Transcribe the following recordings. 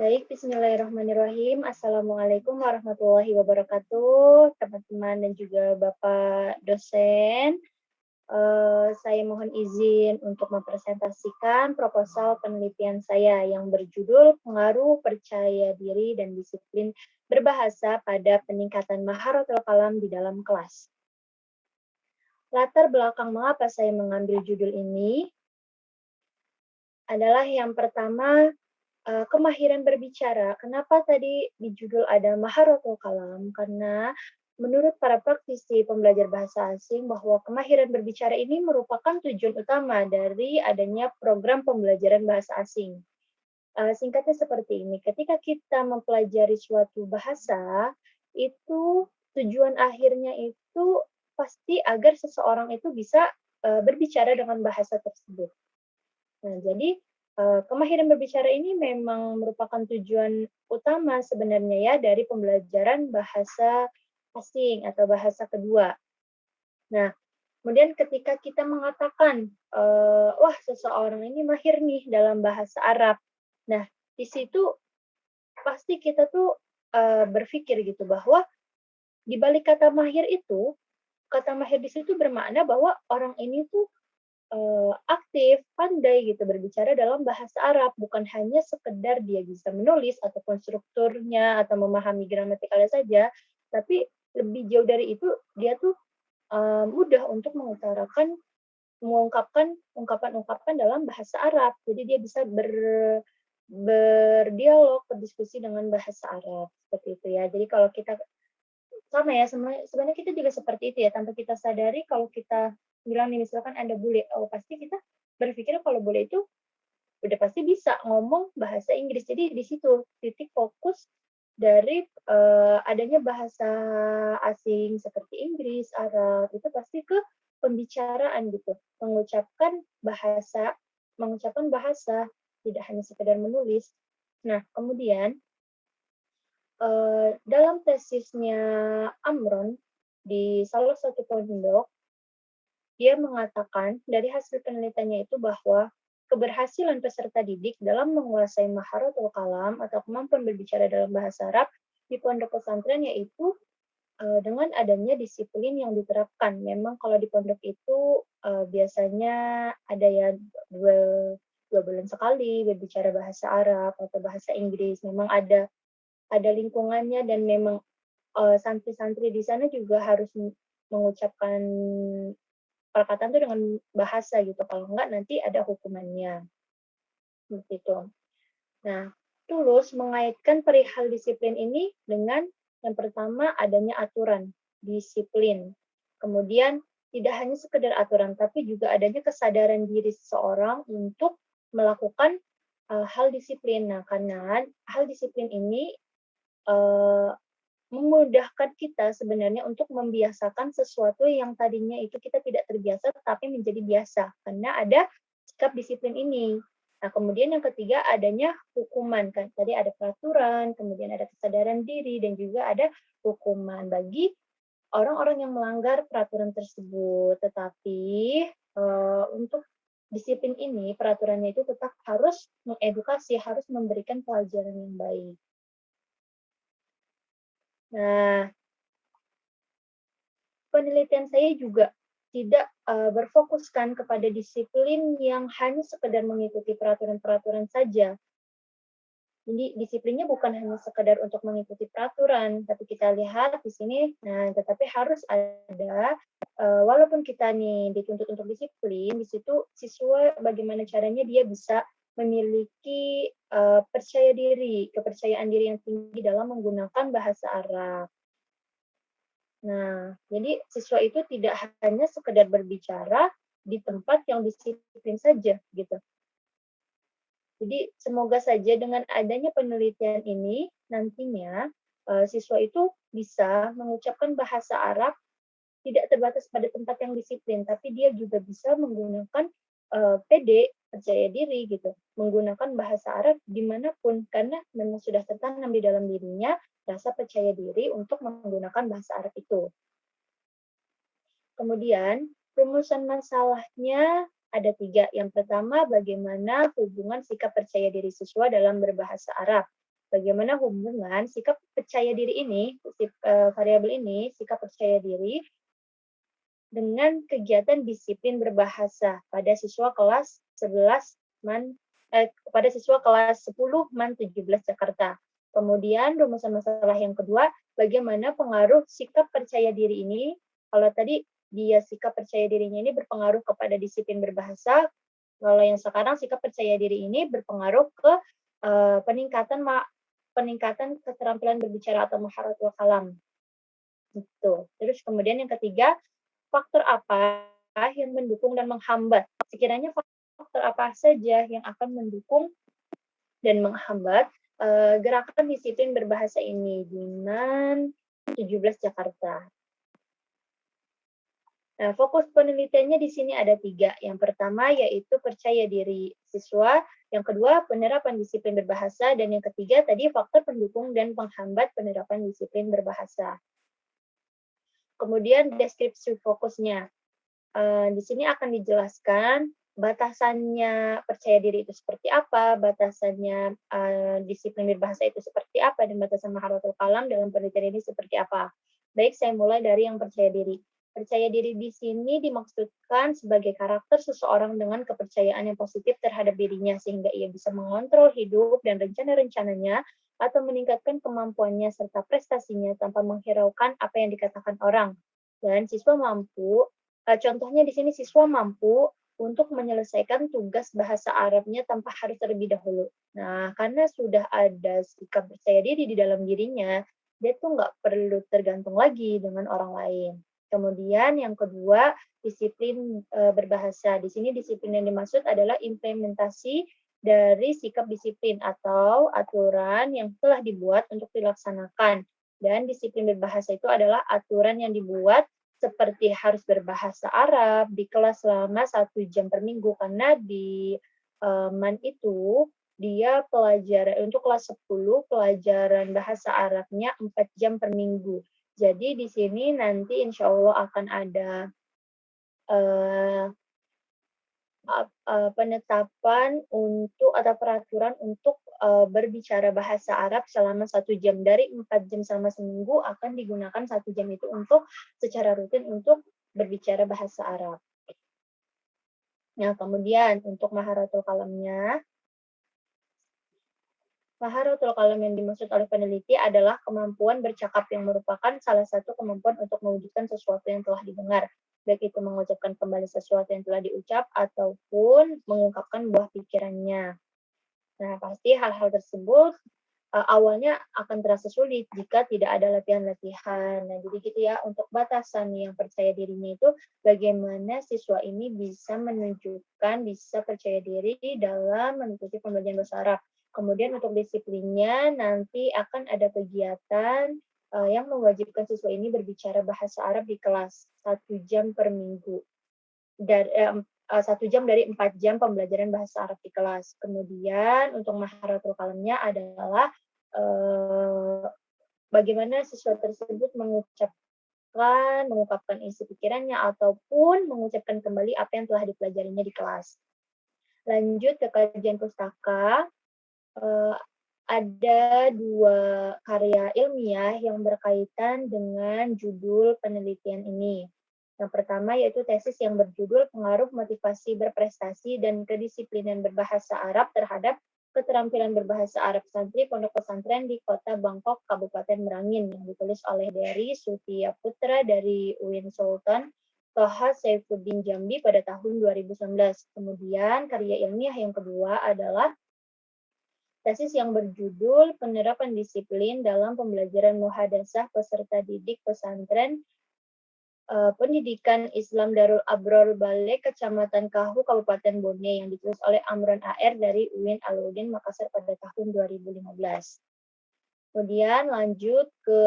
Baik, bismillahirrahmanirrahim. Assalamualaikum warahmatullahi wabarakatuh, teman-teman dan juga Bapak dosen. Saya mohon izin untuk mempresentasikan proposal penelitian saya yang berjudul Pengaruh Percaya Diri dan Disiplin Berbahasa pada Peningkatan Maharotul Kalam di dalam kelas. Latar belakang mengapa saya mengambil judul ini adalah yang pertama, kemahiran berbicara. Kenapa tadi di judul ada Maharotul Kalam? Karena menurut para praktisi pembelajar bahasa asing bahwa kemahiran berbicara ini merupakan tujuan utama dari adanya program pembelajaran bahasa asing. Singkatnya seperti ini, ketika kita mempelajari suatu bahasa, itu tujuan akhirnya itu pasti agar seseorang itu bisa, berbicara dengan bahasa tersebut. Nah, jadi, kemahiran berbicara ini memang merupakan tujuan utama sebenarnya ya dari pembelajaran bahasa asing atau bahasa kedua. Nah, kemudian ketika kita mengatakan, "Wah, seseorang ini mahir nih dalam bahasa Arab." Nah, di situ pasti kita tuh, berpikir gitu bahwa di balik kata mahir di situ bermakna bahwa orang ini tuh aktif, pandai gitu berbicara dalam bahasa Arab, bukan hanya sekedar dia bisa menulis ataupun strukturnya atau memahami gramatikalnya saja, tapi lebih jauh dari itu dia tuh, mudah untuk mengungkapkan ungkapan-ungkapan dalam bahasa Arab. Jadi dia bisa berdialog, berdiskusi dengan bahasa Arab, seperti itu ya. Jadi kalau kita sama ya, sebenarnya kita juga seperti itu ya, tanpa kita sadari kalau kita bilang nih misalkan Anda bule, oh pasti kita berpikir kalau bule itu udah pasti bisa ngomong bahasa Inggris. Jadi di situ titik fokus dari, adanya bahasa asing seperti Inggris, Arab, itu pasti ke pembicaraan gitu, mengucapkan bahasa, tidak hanya sekedar menulis. Nah, kemudian dalam tesisnya Amron di salah satu pondok, dia mengatakan dari hasil penelitiannya itu bahwa keberhasilan peserta didik dalam menguasai maharotul kalam atau kemampuan berbicara dalam bahasa Arab di pondok pesantren yaitu dengan adanya disiplin yang diterapkan. Memang kalau di pondok itu biasanya ada ya dua, dua bulan sekali berbicara bahasa Arab atau bahasa Inggris. Memang ada lingkungannya dan memang, santri-santri di sana juga harus mengucapkan perkataan itu dengan bahasa gitu, kalau enggak nanti ada hukumannya, seperti itu. Nah, Tulus mengaitkan perihal disiplin ini dengan yang pertama adanya aturan, disiplin. Kemudian tidak hanya sekedar aturan, tapi juga adanya kesadaran diri seseorang untuk melakukan, hal disiplin. Nah, karena hal disiplin ini, eee memudahkan kita sebenarnya untuk membiasakan sesuatu yang tadinya itu kita tidak terbiasa, tapi menjadi biasa, karena ada sikap disiplin ini. Nah, kemudian yang ketiga adanya hukuman, kan tadi ada peraturan, kemudian ada kesadaran diri, dan juga ada hukuman bagi orang-orang yang melanggar peraturan tersebut. Tetapi, untuk disiplin ini, peraturannya itu tetap harus mengedukasi, harus memberikan pelajaran yang baik. Nah, penelitian saya juga tidak, berfokuskan kepada disiplin yang hanya sekedar mengikuti peraturan-peraturan saja. Jadi disiplinnya bukan hanya sekedar untuk mengikuti peraturan, tapi kita lihat di sini, nah tetapi harus ada, walaupun kita nih dituntut untuk disiplin, di situ siswa bagaimana caranya dia bisa memiliki, kepercayaan diri yang tinggi dalam menggunakan bahasa Arab. Nah, jadi siswa itu tidak hanya sekedar berbicara di tempat yang disiplin saja, gitu. Jadi semoga saja dengan adanya penelitian ini, nantinya, siswa itu bisa mengucapkan bahasa Arab tidak terbatas pada tempat yang disiplin, tapi dia juga bisa menggunakan, pede, percaya diri gitu, menggunakan bahasa Arab dimanapun karena memang sudah tertanam di dalam dirinya rasa percaya diri untuk menggunakan bahasa Arab itu. Kemudian, rumusan masalahnya ada 3. Yang pertama, bagaimana hubungan sikap percaya diri siswa dalam berbahasa Arab. bagaimana hubungan sikap percaya diri ini, variabel ini, sikap percaya diri dengan kegiatan disiplin berbahasa pada siswa kelas 11 MAN pada siswa kelas 10 MAN 17 Jakarta. Kemudian rumusan masalah yang kedua, bagaimana pengaruh sikap percaya diri ini, kalau tadi dia sikap percaya dirinya ini berpengaruh kepada disiplin berbahasa, kalau yang sekarang sikap percaya diri ini berpengaruh ke peningkatan keterampilan berbicara atau maharatul kalam. Gitu. Terus kemudian yang ketiga, faktor apa yang mendukung dan menghambat? Sekiranya faktor apa saja yang akan mendukung dan menghambat gerakan disiplin berbahasa ini di MAN 17 Jakarta. Nah, fokus penelitiannya di sini ada 3. Yang pertama yaitu percaya diri siswa, yang kedua penerapan disiplin berbahasa, dan yang ketiga tadi faktor pendukung dan penghambat penerapan disiplin berbahasa. Kemudian deskripsi fokusnya. Di sini akan dijelaskan batasannya percaya diri itu seperti apa, batasannya disiplin berbahasa itu seperti apa, dan batasan maharatul kalam dalam penelitian ini seperti apa. Baik, saya mulai dari yang percaya diri. Percaya diri di sini dimaksudkan sebagai karakter seseorang dengan kepercayaan yang positif terhadap dirinya, sehingga ia bisa mengontrol hidup dan rencana-rencananya, atau meningkatkan kemampuannya serta prestasinya tanpa menghiraukan apa yang dikatakan orang. Dan siswa mampu, contohnya di sini siswa mampu untuk menyelesaikan tugas bahasa Arabnya tanpa harus terlebih dahulu. Nah, karena sudah ada sikap percaya diri di dalam dirinya, dia tuh nggak perlu tergantung lagi dengan orang lain. Kemudian yang kedua, disiplin berbahasa. Di sini disiplin yang dimaksud adalah implementasi dari sikap disiplin atau aturan yang telah dibuat untuk dilaksanakan. Dan disiplin berbahasa itu adalah aturan yang dibuat seperti harus berbahasa Arab di kelas selama 1 jam per minggu, karena di MAN itu dia pelajaran untuk kelas 10 pelajaran bahasa Arabnya 4 jam per minggu. Jadi di sini nanti insya Allah akan ada penetapan untuk atau peraturan untuk berbicara bahasa Arab selama 1 jam. Dari 4 jam selama seminggu akan digunakan 1 jam itu untuk secara rutin untuk berbicara bahasa Arab. Nah, kemudian untuk maharatul kalamnya, maharatul kalam yang dimaksud oleh peneliti adalah kemampuan bercakap yang merupakan salah satu kemampuan untuk mewujudkan sesuatu yang telah didengar, baik itu mengucapkan kembali sesuatu yang telah diucap ataupun mengungkapkan buah pikirannya. Nah, pasti hal-hal tersebut awalnya akan terasa sulit jika tidak ada latihan-latihan. Nah, jadi gitu ya, untuk batasan yang percaya dirinya itu bagaimana siswa ini bisa menunjukkan, bisa percaya diri dalam mengikuti pembelajaran bahasa Arab. Kemudian untuk disiplinnya nanti akan ada kegiatan yang mewajibkan siswa ini berbicara bahasa Arab di kelas 1 jam per minggu. 1 jam dari 4 jam pembelajaran bahasa Arab di kelas. Kemudian untuk maharatul kalamnya adalah bagaimana siswa tersebut mengungkapkan isi pikirannya ataupun mengucapkan kembali apa yang telah dipelajarinya di kelas. Lanjut ke kajian pustaka. Ada 2 karya ilmiah yang berkaitan dengan judul penelitian ini. Yang pertama yaitu tesis yang berjudul Pengaruh Motivasi Berprestasi dan Kedisiplinan Berbahasa Arab terhadap Keterampilan Berbahasa Arab Santri Pondok Pesantren di Kota Bangkok, Kabupaten Merangin, yang ditulis oleh Dery Sutia Putra dari UIN Sultan Toha Saifuddin Jambi pada tahun 2019. Kemudian karya ilmiah yang kedua adalah tesis yang berjudul Penerapan Disiplin dalam Pembelajaran Muhadasah Peserta Didik Pesantren Pendidikan Islam Darul Abror Bale, Kecamatan Kahu, Kabupaten Bone, yang ditulis oleh Amran AR dari UIN Alauddin Makassar pada tahun 2015. Kemudian lanjut ke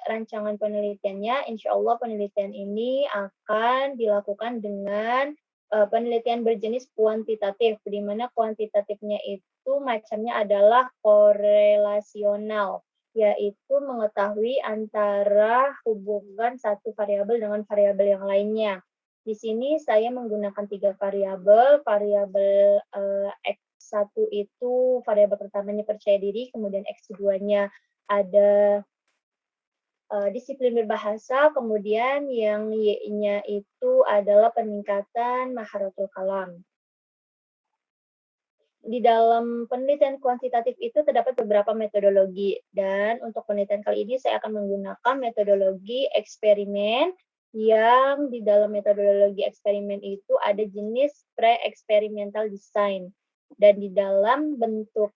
rancangan penelitiannya. Insya Allah penelitian ini akan dilakukan dengan penelitian berjenis kuantitatif, di mana kuantitatifnya itu macamnya adalah korelasional, yaitu mengetahui antara hubungan satu variabel dengan variabel yang lainnya. Di sini saya menggunakan 3 variabel, variabel X X1 itu variabel pertamanya percaya diri, kemudian X2-nya ada disiplin berbahasa, kemudian yang Y-nya itu adalah peningkatan maharatul kalam. Di dalam penelitian kuantitatif itu terdapat beberapa metodologi, dan untuk penelitian kali ini saya akan menggunakan metodologi eksperimen, yang di dalam metodologi eksperimen itu ada jenis pre-experimental design, dan di dalam bentuk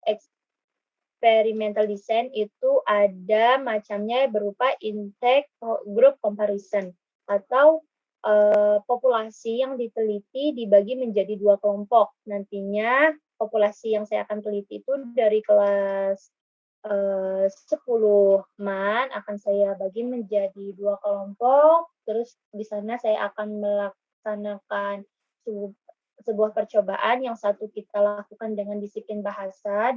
experimental design itu ada macamnya berupa intake group comparison, atau populasi yang diteliti dibagi menjadi 2 kelompok. Nantinya populasi yang saya akan teliti itu dari kelas 10 man akan saya bagi menjadi 2 kelompok, terus di sana saya akan melaksanakan sebuah percobaan, yang satu kita lakukan dengan disiplin berbahasa,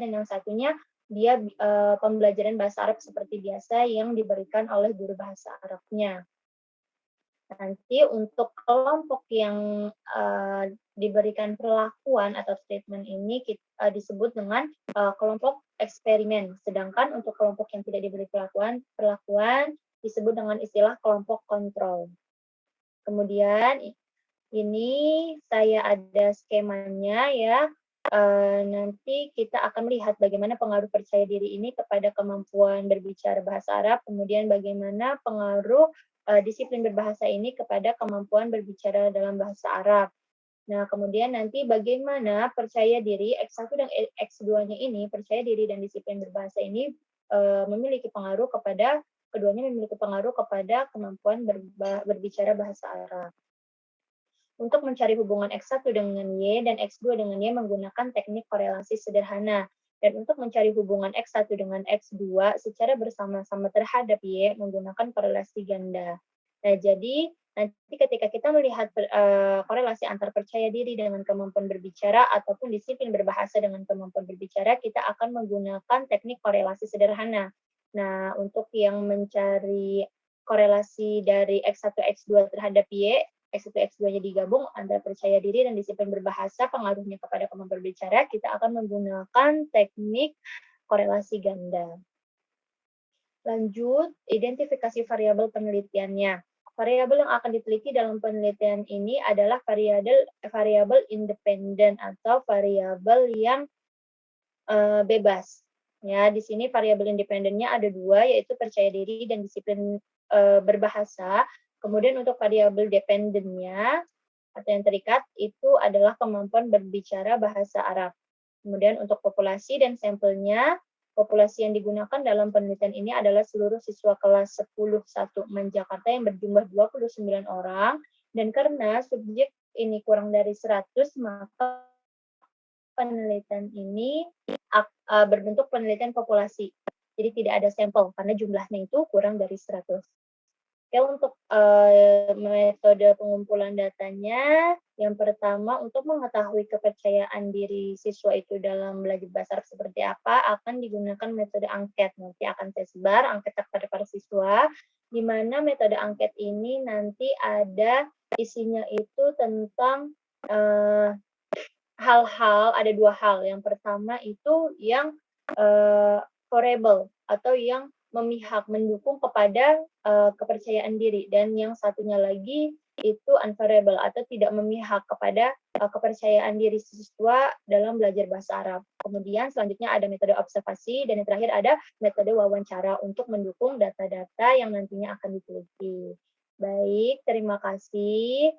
dan yang satunya dia pembelajaran bahasa Arab seperti biasa yang diberikan oleh guru bahasa Arabnya. Nanti untuk kelompok yang diberikan perlakuan atau treatment ini disebut dengan kelompok eksperimen, sedangkan untuk kelompok yang tidak diberi perlakuan disebut dengan istilah kelompok kontrol. Kemudian ini saya ada skemanya ya. Nanti kita akan melihat bagaimana pengaruh percaya diri ini kepada kemampuan berbicara bahasa Arab, kemudian bagaimana pengaruh disiplin berbahasa ini kepada kemampuan berbicara dalam bahasa Arab. Nah, kemudian nanti bagaimana percaya diri X1 dan X2-nya ini, percaya diri dan disiplin berbahasa ini keduanya memiliki pengaruh kepada kemampuan berbicara bahasa Arab. Untuk mencari hubungan X1 dengan Y dan X2 dengan Y menggunakan teknik korelasi sederhana. Dan untuk mencari hubungan X1 dengan X2 secara bersama-sama terhadap Y menggunakan korelasi ganda. Nah, jadi nanti ketika kita melihat korelasi antar percaya diri dengan kemampuan berbicara ataupun disiplin berbahasa dengan kemampuan berbicara, kita akan menggunakan teknik korelasi sederhana. Nah, untuk yang mencari korelasi dari X1, X2 terhadap Y, X1, X2-nya digabung antara percaya diri dan disiplin berbahasa, pengaruhnya kepada kemampuan berbicara, kita akan menggunakan teknik korelasi ganda. Lanjut, identifikasi variabel penelitiannya. Variabel yang akan diteliti dalam penelitian ini adalah variabel independen atau variabel yang bebas. Ya, di sini variabel independennya ada 2, yaitu percaya diri dan disiplin berbahasa. Kemudian untuk variabel dependennya atau yang terikat itu adalah kemampuan berbicara bahasa Arab. Kemudian untuk populasi dan sampelnya, populasi yang digunakan dalam penelitian ini adalah seluruh siswa kelas 10 1 Man Jakarta yang berjumlah 29 orang, dan karena subjek ini kurang dari 100, maka penelitian ini berbentuk penelitian populasi. Jadi tidak ada sampel karena jumlahnya itu kurang dari 100. Oke, untuk metode pengumpulan datanya, yang pertama untuk mengetahui kepercayaan diri siswa itu dalam belajar bahasa Arab seperti apa, akan digunakan metode angket. Nanti akan saya sebar angket kepada para siswa, di mana metode angket ini nanti ada isinya itu tentang hal-hal, ada 2 hal. Yang pertama itu yang favorable atau yang memihak, mendukung kepada kepercayaan diri, dan yang satunya lagi itu unfavorable atau tidak memihak kepada kepercayaan diri siswa dalam belajar bahasa Arab. Kemudian selanjutnya ada metode observasi, dan yang terakhir ada metode wawancara untuk mendukung data-data yang nantinya akan diteliti. Baik, terima kasih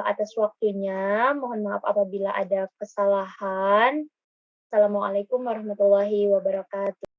atas waktunya. Mohon maaf apabila ada kesalahan. Assalamualaikum warahmatullahi wabarakatuh.